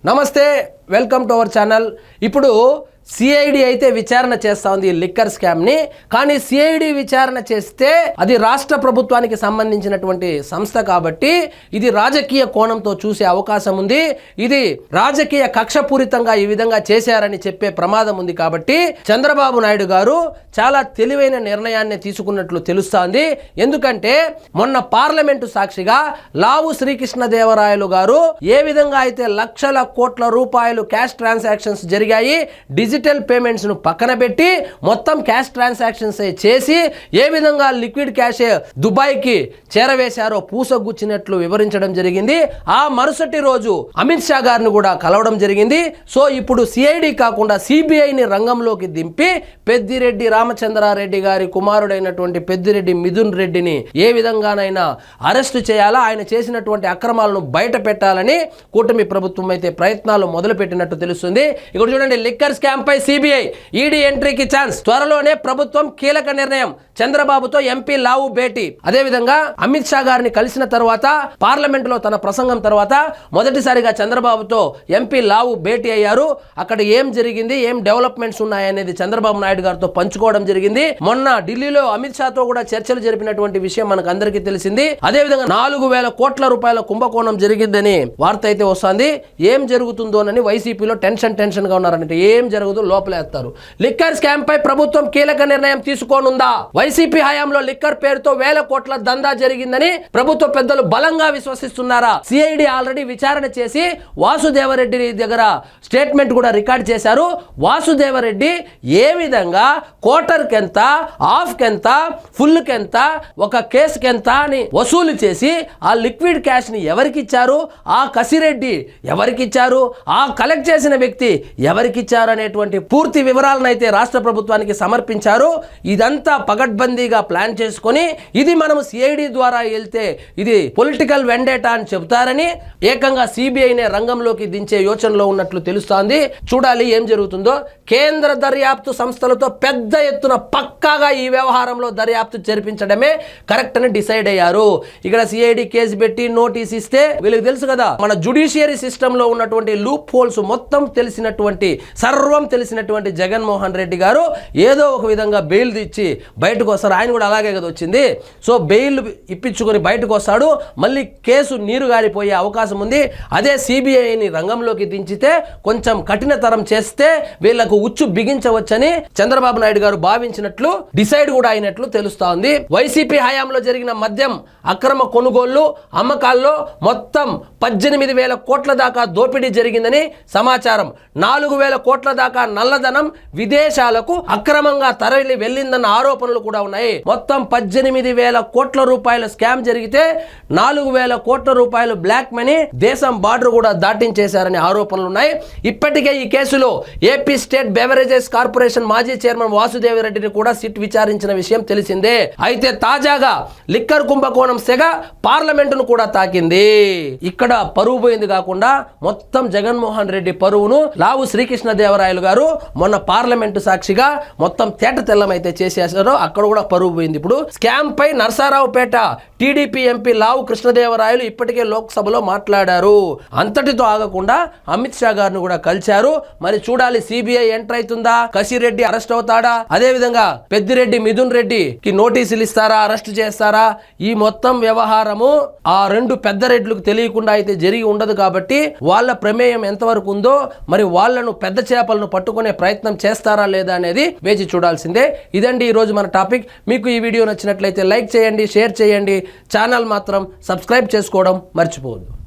నమస్తే, welcome to our channel. ఇప్పుడు CID అయితే విచారణ చేస్తూ ఉంది లిక్కర్ స్కామ్ని. కానీ సిఐడి విచారణ చేస్తే అది రాష్ట్ర ప్రభుత్వానికి సంబంధించినటువంటి సంస్థ కాబట్టి ఇది రాజకీయ కోణంతో చూసే అవకాశం ఉంది. ఇది రాజకీయ కక్షపూరితంగా ఈ విధంగా చేశారని చెప్పే ప్రమాదం ఉంది. కాబట్టి చంద్రబాబు నాయుడు గారు చాలా తెలివైన నిర్ణయాన్ని తీసుకున్నట్లు తెలుస్తోంది. ఎందుకంటే మొన్న పార్లమెంటు సాక్షిగా లావు శ్రీకృష్ణదేవరాయలు గారు ఏ విధంగా అయితే లక్షల కోట్ల రూపాయలు క్యాష్ ట్రాన్సాక్షన్స్ జరిగాయి, డిజిటల్ పేమెంట్స్ ను పక్కన పెట్టి మొత్తం క్యాష్ ట్రాన్సాక్షన్స్ చేసి ఏ విధంగా లిక్విడ్ క్యాష్ దుబాయ్కి చేరవేశారో పూసగుచ్చినట్లు వివరించడం జరిగింది. ఆ మరుసటి రోజు అమిత్ షా గారిని కూడా కలవడం జరిగింది. సో ఇప్పుడు సిఐడి కాకుండా సిబిఐని రంగంలోకి దింపి పెద్దిరెడ్డి రామచంద్రారెడ్డి గారి కుమారుడైనటువంటి పెద్దిరెడ్డి మిథున్ రెడ్డిని ఏ విధంగానైనా అరెస్టు చేయాలా, ఆయన చేసినటువంటి అక్రమాలను బయట పెట్టాలని కూటమి ప్రభుత్వం అయితే ప్రయత్నాలు మొదలుపెట్టినట్టు తెలుస్తుంది. ఇక్కడ చూడండి, లిక్కర్ స్కామ్ పై సిబిఐ ఈడీ ఎంట్రీకి ఛాన్స్. త్వరలోనే ప్రభుత్వం కీలక నిర్ణయం. చంద్రబాబుతో ఎంపీ లావు భేటీ. అదేవిధంగా అమిత్ షా గారిని కలిసిన తర్వాత పార్లమెంట్ లో తన ప్రసంగం తర్వాత మొదటిసారిగా చంద్రబాబుతో ఎంపీ లావు భేటీ అయ్యారు. అక్కడ ఏం జరిగింది, ఏం డెవలప్మెంట్స్ ఉన్నాయనేది చంద్రబాబు నాయుడు గారితో పంచుకోవడం జరిగింది. మొన్న ఢిల్లీలో అమిత్ షాతో కూడా చర్చలు జరిపినటువంటి విషయం మనకు అందరికీ తెలిసింది. అదేవిధంగా 4,000 కోట్ల రూపాయల కుంభకోణం జరిగిందని వార్త అయితే వస్తుంది. ఏం జరుగుతుందోనని వైసీపీలో టెన్షన్ గా ఉన్నారంటే ఏం జరుగుతుందో లోపలేస్తారు. లిక్కర్ స్కామ్ పై ప్రభుత్వం కీలక నిర్ణయం తీసుకోనుందా? వైసీపీ హయాంలో లిక్కర్ పేరుతో 1,000 కోట్ల దందా జరిగిందని ప్రభుత్వ పెద్దలు బలంగా విశ్వసిస్తున్నారా? సిఐడి ఆల్రెడీ విచారణ చేసి వాసుదేవరెడ్డి దగ్గర స్టేట్మెంట్ కూడా రికార్డ్ చేశారు. వాసుదేవరెడ్డి ఏ విధంగా క్వార్టర్కి ఎంత, హాఫ్కి ఎంత, ఫుల్కి ఎంత, ఒక కేసుకి ఎంత అని వసూలు చేసి ఆ లిక్విడ్ క్యాష్ ని ఎవరికి ఇచ్చారు, ఆ కసిరెడ్డి ఎవరికి ఇచ్చారు, ఆ కలెక్ట్ చేసిన వ్యక్తి ఎవరికి ఇచ్చారు అనేటువంటి పూర్తి వివరాలను అయితే రాష్ట్ర ప్రభుత్వానికి సమర్పించారు. ఇదంతా పగడ్బందీగా ప్లాన్ చేసుకొని ఇది మనం సిఐడి ద్వారా వెళ్తే ఇది పొలిటికల్ వెండేటా అని చెబుతారని ఏకంగా సిబిఐనే రంగంలోకి దించే యోచనలో ఉన్నట్లు తెలుస్తోంది. చూడాలి ఏం జరుగుతుందో. కేంద్ర దర్యాప్తు సంస్థలతో పెద్ద ఎత్తున పక్కాగా ఈ వ్యవహారంలో దర్యాప్తు జరిపించడమే కరెక్ట్ అని డిసైడ్ అయ్యారు. ఇక్కడ సిఐడి కేసు పెట్టి నోటీస్ ఇస్తే వీళ్ళకి తెలుసు కదా, మన జుడిషియరీ సిస్టమ్ లో ఉన్నటువంటి లూప్ హోల్స్ మొత్తం తెలిసినటువంటి, సర్వం తెలిసినటువంటి జగన్మోహన్ రెడ్డి గారు ఏదో ఒక విధంగా బెయిల్ ఇచ్చి బయటకు వస్తారు. ఆయన కూడా అలాగే కదా వచ్చింది. సో బెయిల్ ఇప్పించుకొని బయటకు వస్తాడు. మళ్ళీ కేసు నీరు గారిపోయే అవకాశం ఉంది. అదే సిబిఐని రంగంలోకి దించితే కొంచెం కఠినతరం చేస్తే వీళ్లకు ఉచ్చు బిగించవచ్చని చంద్రబాబు నాయుడు గారు భావించినట్లు డిసైడ్ కూడా అయినట్లు తెలుస్తోంది. వైసీపీ హయాంలో జరిగిన మద్యం అక్రమ కొనుగోళ్లు, అమ్మకాల్లో మొత్తం 18,000 కోట్ల దాకా దోపిడీ జరిగిందని సమాచారం. 4,000 కోట్ల దాకా నల్లధనం విదేశాలకు అక్రమంగా తరలి వెళ్ళిందన్న ఆరోపణలు కూడా ఉన్నాయి. మొత్తం 18,000 కోట్ల రూపాయల స్కామ్ జరిగితే 4,000 కోట్ల రూపాయలు బ్లాక్ మనీ దేశం బార్డర్ కూడా దాటించేశారనే ఆరోపణలు ఉన్నాయి. ఇప్పటికే ఈ కేసులో ఏపీ స్టేట్ బెవరేజెస్ కార్పొరేషన్ మాజీ చైర్మన్ వాసుదేవరెడ్డిని కూడా సిట్ విచారించిన విషయం తెలిసిందే. అయితే తాజాగా లిక్కర్ కుంభకోణం సెగ పార్లమెంటును కూడా తాకింది. ఇక్కడ పరువు పోయింది కాకుండా మొత్తం జగన్మోహన్ రెడ్డి పరువును లావు శ్రీకృష్ణదేవరాయలు గారు మొన్న పార్లమెంటు సాక్షిగా మొత్తం తేట తెల్లమైతే చేసేసారో అక్కడ కూడా పరువు పోయింది. ఇప్పుడు స్కామ్ పై నరసరావుపేట టీడీపీ ఎంపీ లావు కృష్ణదేవరాయలు ఇప్పటికే లోక్సభలో మాట్లాడారు. అంతటితో ఆగకుండా అమిత్ షా గారిని కూడా కలిశారు. మరి చూడాలి సిబిఐ ఎంటర్ అవుతుందా, కసిరెడ్డి అరెస్ట్ అవుతాడా, అదే విధంగా పెద్దిరెడ్డి మిథున్ రెడ్డికి నోటీసులు ఇస్తారా, అరెస్ట్ చేస్తారా? ఈ మొత్తం వ్యవహారము ఆ రెండు పెద్ద రెడ్లకు తెలియకుండా అయితే జరిగి ఉండదు. కాబట్టి వాళ్ళ ప్రమేయం ఎంతవరకు ఉందో, మరి వాళ్ళను పెద్ద చేపలను పట్టుకునే ప్రయత్నం చేస్తారా లేదా అనేది వేచి చూడాల్సిందే. ఇదండి ఈరోజు మన టాపిక్. మీకు ఈ వీడియో నచ్చినట్లయితే లైక్ చేయండి, షేర్ చేయండి. ఛానల్ మాత్రం సబ్స్క్రైబ్ చేసుకోవడం మర్చిపోవద్దు.